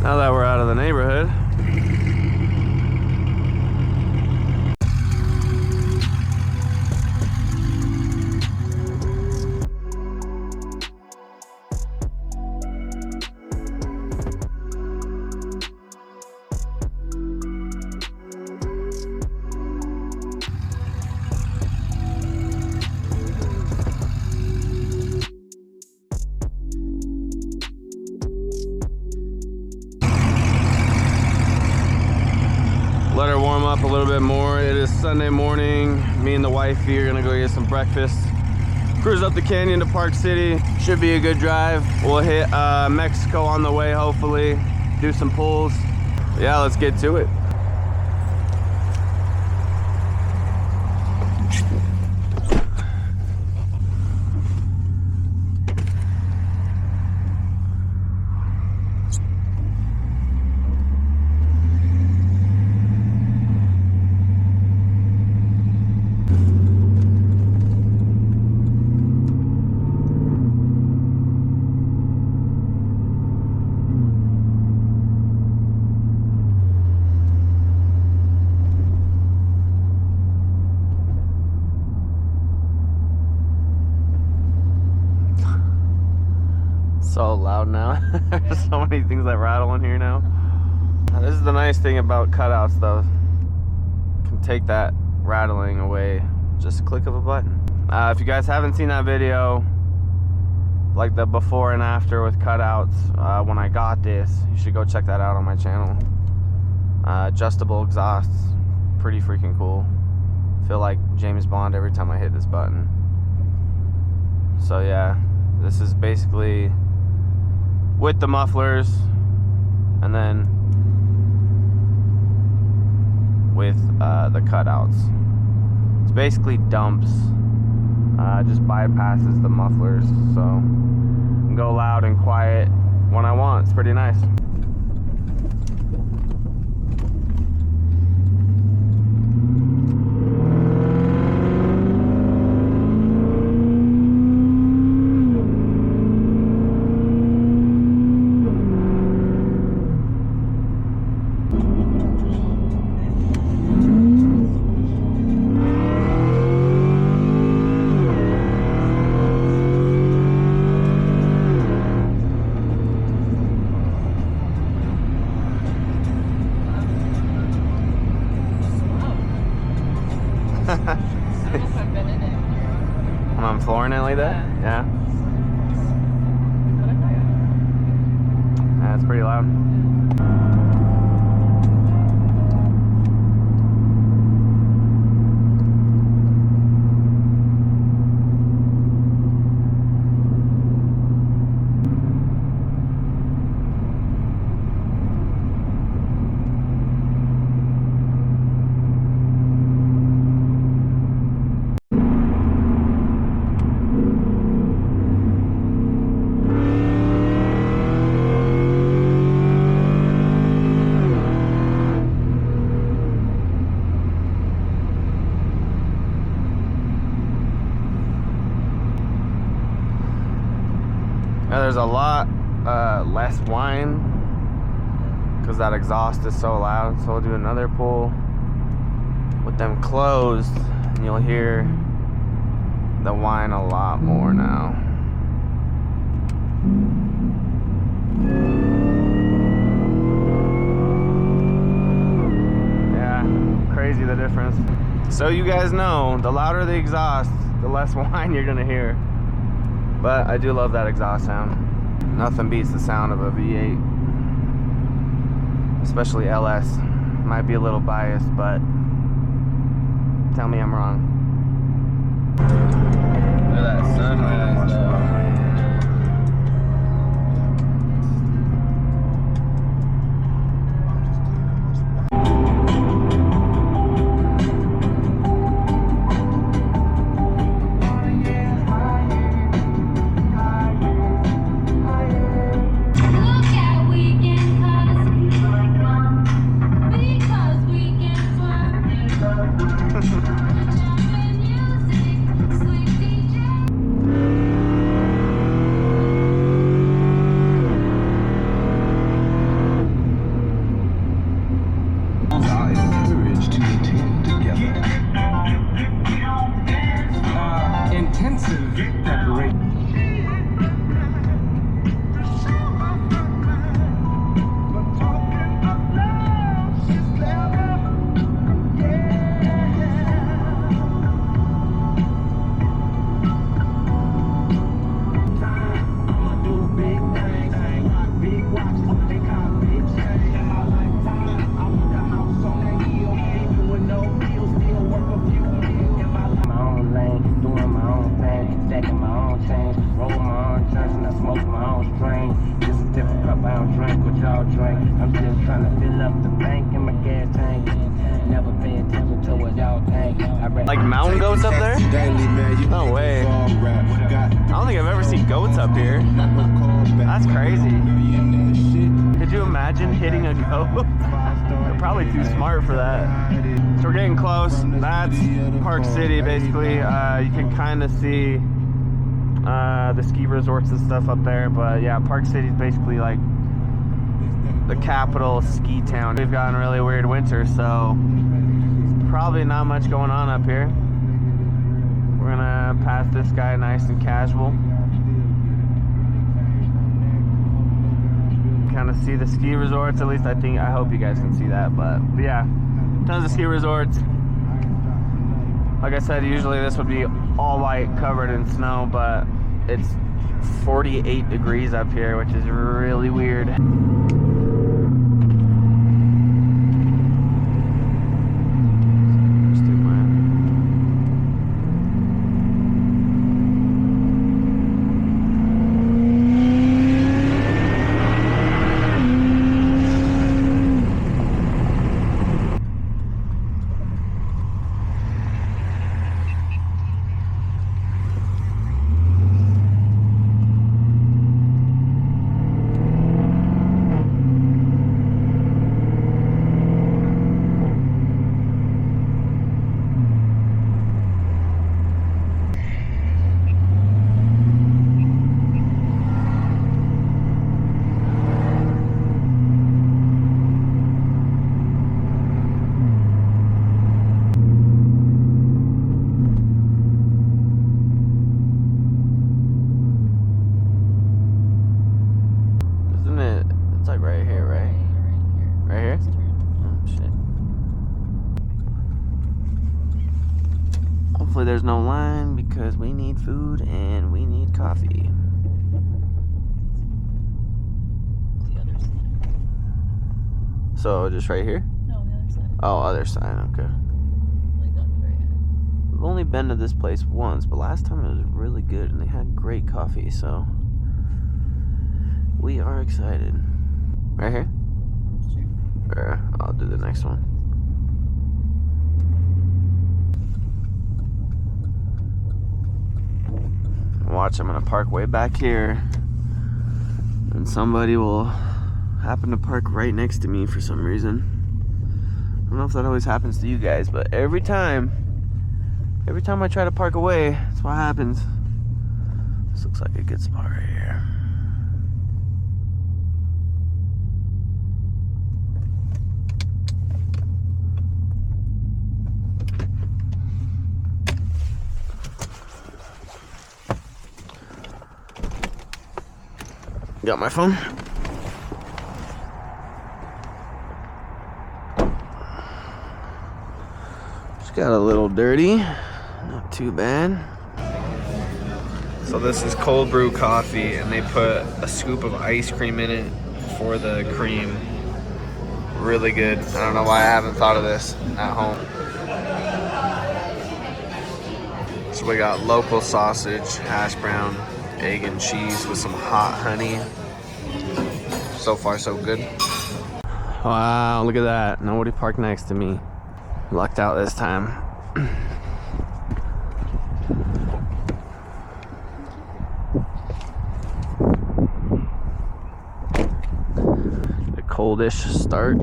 Now that we're out of the neighborhood, let her warm up a little bit more. It is Sunday morning. Me and the wifey are gonna go get some breakfast. Cruise up the canyon to Park City. Should be a good drive. We'll hit Mexico on the way, hopefully. Do some pulls. Yeah, let's get to it. So loud now. There's so many things that rattle in here now. This is the nice thing about cutouts though. You can take that rattling away, just a click of a button. If you guys haven't seen that video, like the before and after with cutouts, when I got this, you should go check that out on my channel. Adjustable exhausts, pretty freaking cool. Feel like James Bond every time I hit this button. So yeah, this is basically with the mufflers, and then with the cutouts. It's basically dumps, just bypasses the mufflers, so I can go loud and quiet when I want. It's pretty nice. When I'm flooring it like that? Yeah. That's pretty loud. Now there's a lot less whine because that exhaust is so loud. So we'll do another pull with them closed, and you'll hear the whine a lot more now. Yeah, crazy the difference. So you guys know, the louder the exhaust, the less whine you're gonna hear. But I do love that exhaust sound. Nothing beats the sound of a V8, especially LS. Might be a little biased, but tell me I'm wrong. Look at that sunrise though. cup, I don't drink what y'all drink. I'm just trying to fill up the bank in my gas tank. Never pay attention to what y'all think. Like mountain goats up there? No way. I don't think I've ever seen goats up here. That's crazy. Could you imagine hitting a goat? They're probably too smart for that. So we're getting close. That's Park City, basically. You can kind of see the ski resorts and stuff up there. But yeah, Park City is basically like the capital ski town. We've got a really weird winter, so probably not much going on up here. We're gonna pass this guy nice and casual. Kind of see the ski resorts, at least I hope you guys can see that. But yeah, tons of ski resorts. Like I said, usually this would be all white covered in snow, but it's 48 degrees up here, which is really weird. Hopefully there's no line because we need food and we need coffee. The other side. So just right here? No, the other side. Oh, other side, okay. Like on the very end. I've only been to this place once, but last time it was really good and they had great coffee, so we are excited. Right here? Sure. Or I'll do the next one. Watch, I'm gonna park way back here and somebody will happen to park right next to me for some reason. I don't know if that always happens to you guys, but every time I try to park away, that's what happens. This looks like a good spot right here. Got my phone. Just got a little dirty, not too bad. So this is cold brew coffee and they put a scoop of ice cream in it for the cream. Really good. I don't know why I haven't thought of this at home. So we got local sausage, hash brown, egg and cheese with some hot honey. So far so good. Wow, look at that. Nobody parked next to me. Lucked out this time. A coldish start.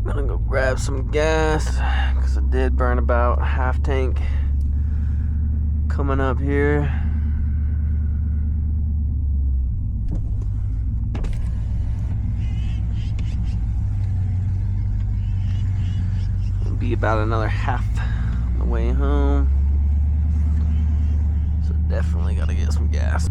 Gonna go grab some gas because I did burn about half tank coming up here. It'll be about another half on the way home, so definitely gotta get some gas.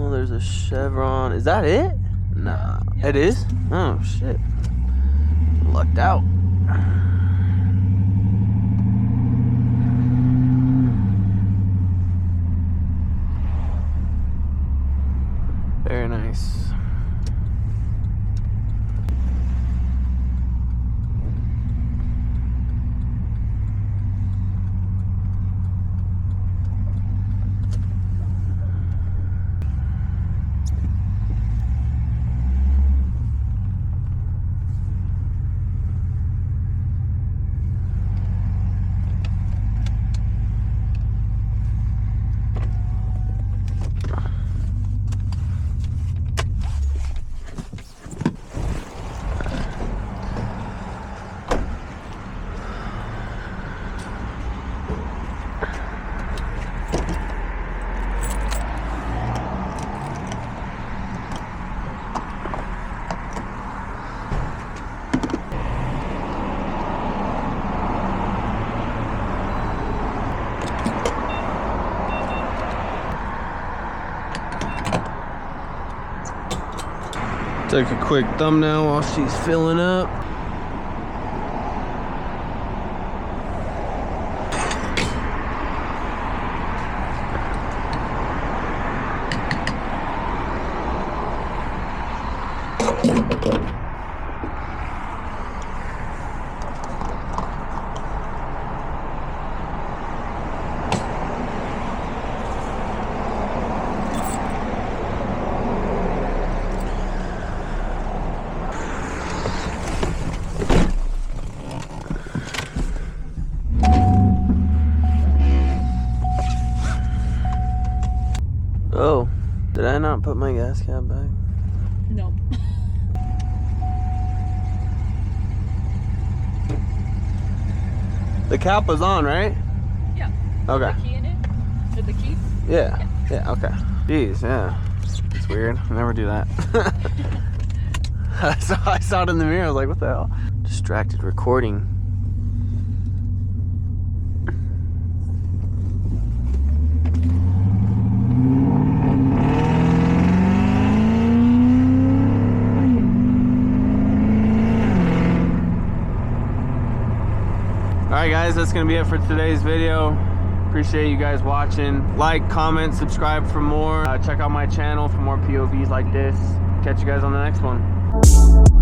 There's a Chevron. Is that it? Nah. It is? Oh, shit. lucked out. Very nice. Take a quick thumbnail while she's filling up. Oh, did I not put my gas cap back? No. The cap was on, right? Yeah. Okay. The key in it? With the key? Yeah. Yeah, okay. Jeez, yeah. It's weird. I never do that. I saw it in the mirror. I was like, what the hell? Distracted recording. Alright guys, that's going to be it for today's video. Appreciate you guys watching. Like, comment, subscribe for more. Check out my channel for more POVs like this. Catch you guys on the next one.